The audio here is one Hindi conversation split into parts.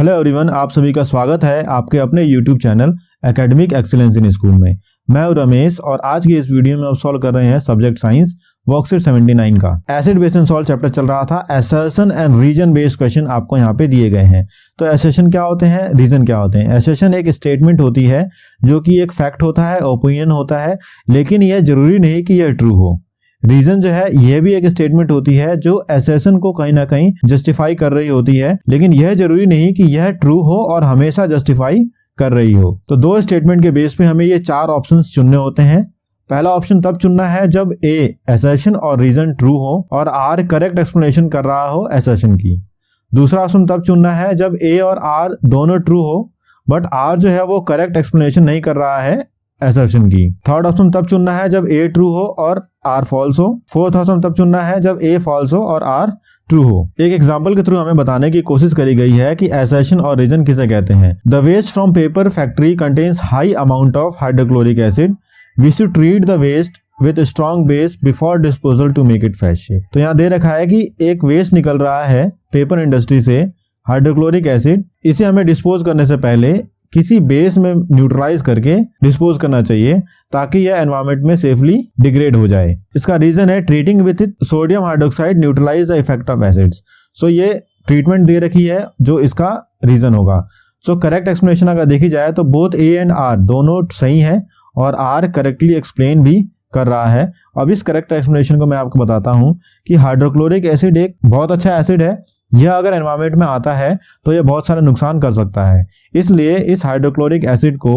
हेलो एवरीवन, आप सभी का स्वागत है आपके अपने YouTube channel academic excellence in school में। मैं हूं रमेश और आज की इस वीडियो में आप सॉल्व कर रहे हैं सब्जेक्ट साइंस वर्कशीट 79 का acid base and salt chapter चल रहा था। Assertion and reason based question आपको यहाँ पे दिए गए हैं। तो असर्शन क्या होते हैं, रीजन क्या होते हैं। असर्शन एक स्टेटमेंट होती है जो कि एक फैक्ट होता है, ओपिनियन होता है, लेकिन यह जरूरी नहीं कि यह ट्रू हो। रीजन जो है यह भी एक स्टेटमेंट होती है जो असर्शन को कहीं ना कहीं जस्टिफाई कर रही होती है, लेकिन यह जरूरी नहीं कि यह ट्रू हो और हमेशा जस्टिफाई कर रही हो। तो दो स्टेटमेंट के बेस पे हमें ये चार ऑप्शंस चुनने होते हैं। पहला ऑप्शन तब चुनना है जब ए असर्शन और रीजन ट्रू हो और आर करेक्ट एक्सप्लेनेशन कर रहा हो असर्शन की। दूसरा ऑप्शन तब चुनना है जब ए और आर दोनों ट्रू हो बट आर जो है वो करेक्ट एक्सप्लेनेशन नहीं कर रहा है असर्शन की। थर्ड ऑप्शन तब चुनना है जब ए ट्रू हो और आर फॉल्स हो। फोर्थ ऑप्शन तब चुनना है जब ए फॉल्स हो और आर ट्रू हो। एक एग्जांपल के थ्रू हमें बताने की कोशिश करी गई है कि असर्शन और रीजन किसे कहते हैं। The waste from paper factory contains high amount of hydrochloric acid. We should treat the waste with strong base before disposal to make it fresh. तो यहाँ दे रखा है कि एक वेस्ट निकल रहा है पेपर इंडस्ट्री से, हाइड्रोक्लोरिक एसिड, इसे हमें डिस्पोज करने से पहले किसी बेस में न्यूट्रलाइज करके डिस्पोज करना चाहिए ताकि यह एनवायरनमेंट में सेफली डिग्रेड हो जाए। इसका रीजन है treating with sodium hydroxide neutralize the effect of acids. So ये ट्रीटमेंट दे रखी है जो इसका रीजन होगा। सो करेक्ट एक्सप्लेनेशन अगर देखी जाए तो बोथ ए एंड आर दोनों सही है और आर करेक्टली एक्सप्लेन भी कर रहा है। अब इस करेक्ट एक्सप्लेनेशन को मैं आपको बताता हूं कि हाइड्रोक्लोरिक एसिड एक बहुत अच्छा एसिड है। यह अगर एनवायरनमेंट में आता है तो यह बहुत सारा नुकसान कर सकता है, इसलिए इस हाइड्रोक्लोरिक एसिड को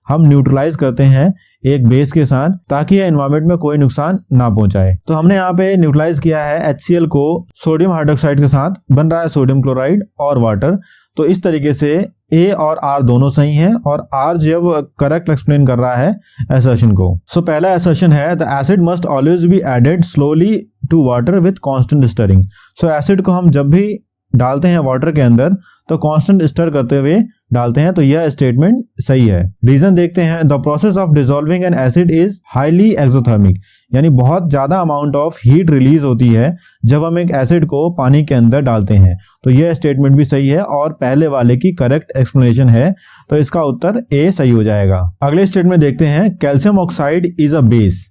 हम न्यूट्रलाइज करते हैं एक बेस के साथ ताकि यह एनवायरनमेंट में कोई नुकसान ना पहुंचाए। तो हमने यहाँ पे न्यूट्रलाइज किया है HCl को सोडियम हाइड्रोक्साइड के साथ, बन रहा है सोडियम क्लोराइड और वाटर। तो इस तरीके से ए और आर दोनों सही हैं और आर जो है वो करेक्ट एक्सप्लेन कर रहा है असर्शन को। सो पहला असर्शन है the acid must always be added slowly to water with constant stirring. So acid को हम जब भी डालते हैं वाटर के अंदर तो कांस्टेंट स्टर करते हुए डालते हैं। तो यह स्टेटमेंट सही है। रीजन देखते हैं the process of dissolving N acid is highly exothermic, यानी बहुत ज्यादा अमाउंट ऑफ हीट रिलीज होती है जब हम एक एसिड को पानी के अंदर डालते हैं। तो यह स्टेटमेंट भी सही है और पहले वाले की करेक्ट एक्सप्लेनेशन है, तो इसका उत्तर ए सही हो जाएगा। अगले स्टेटमेंट देखते हैं calcium oxide is a base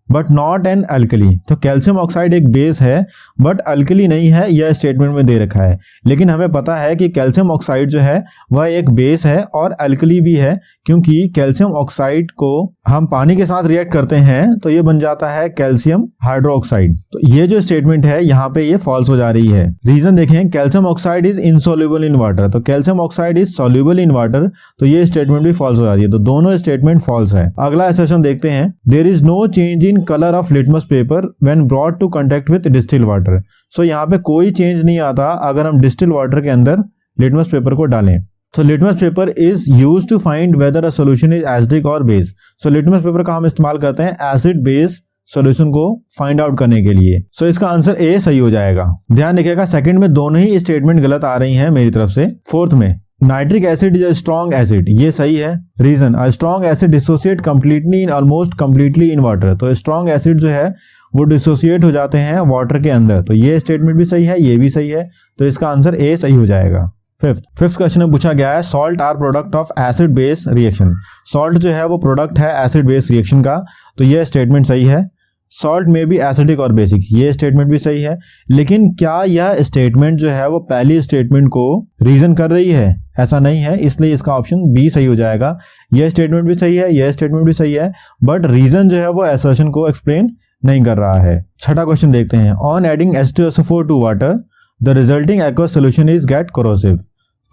but not an alkali. तो कैल्शियम ऑक्साइड एक बेस है बट अल्कली नहीं है, यह स्टेटमेंट में दे रखा है। लेकिन हमें पता है कि कैल्शियम ऑक्साइड जो है वह एक बेस है और अल्कली भी है, क्योंकि कैल्शियम ऑक्साइड को हम पानी के साथ रिएक्ट करते हैं तो ये बन जाता है कैल्शियम हाइड्रोक्साइड। तो ये जो स्टेटमेंट है यहाँ पे ये फॉल्स हो जा रही है। रीजन देखें calcium oxide is insoluble in water. तो calcium oxide is soluble in water, तो ये स्टेटमेंट भी फॉल्स हो जा रही है। तो दोनों स्टेटमेंट फॉल्स है। अगला असर्शन देखते हैं there is no change in colour of litmus paper when brought to contact with distil water. So यहाँ पे कोई चेंज नहीं आता अगर हम डिस्टिल वाटर के अंदर लिटमस पेपर को डालें। So litmus paper is used to find whether a solution is acidic or base. So litmus paper का हम इस्तेमाल करते हैं एसिड बेस सॉल्यूशन को फाइंड आउट करने के लिए। सो इसका आंसर ए सही हो जाएगा। ध्यान रखिएगा सेकंड में दोनों ही स्टेटमेंट गलत आ रही हैं मेरी तरफ से। फोर्थ में nitric acid is a strong acid, ये सही है। Reason a strong acid dissociate completely in almost completely in water. तो स्ट्रॉन्ग एसिड जो है वो डिसोसिएट हो जाते हैं वाटर के अंदर। तो ये स्टेटमेंट भी सही है, ये भी सही है, तो इसका आंसर ए सही हो जाएगा। फिफ्थ क्वेश्चन में पूछा गया है salt are product of acid base reaction. Salt जो है वो प्रोडक्ट है एसिड बेस रिएक्शन का, तो ये स्टेटमेंट सही है। सॉल्ट में भी एसिडिक और बेसिक, ये स्टेटमेंट भी सही है। लेकिन क्या यह स्टेटमेंट जो है वो पहली स्टेटमेंट को रीजन कर रही है? ऐसा नहीं है, इसलिए इसका ऑप्शन बी सही हो जाएगा। यह स्टेटमेंट भी सही है, यह स्टेटमेंट भी सही है, बट रीजन जो है वो असर्शन को एक्सप्लेन नहीं कर रहा है। छठा क्वेश्चन देखते हैं on adding H2SO4 to water the resulting aqueous solution is get corrosive.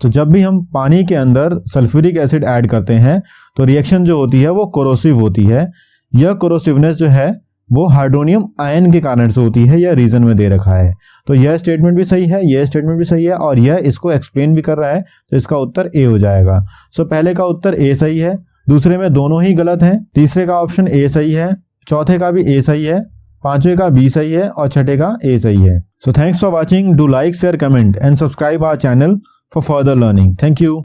तो जब भी हम पानी के अंदर सल्फ्यूरिक एसिड ऐड करते हैं तो रिएक्शन जो होती है वो कोरोसिव होती है। यह कोरोसिवनेस जो है वो हाइड्रोनियम आयन के कारण से होती है, यह रीजन में दे रखा है। तो यह स्टेटमेंट भी सही है, यह स्टेटमेंट भी सही है और यह इसको एक्सप्लेन भी कर रहा है, तो इसका उत्तर ए हो जाएगा। सो पहले का उत्तर ए सही है, दूसरे में दोनों ही गलत हैं, तीसरे का ऑप्शन ए सही है, चौथे का भी ए सही है, पांचवे का बी सही है और छठे का ए सही है। So thanks for watching, do like share comment and subscribe our channel for further learning. Thank you.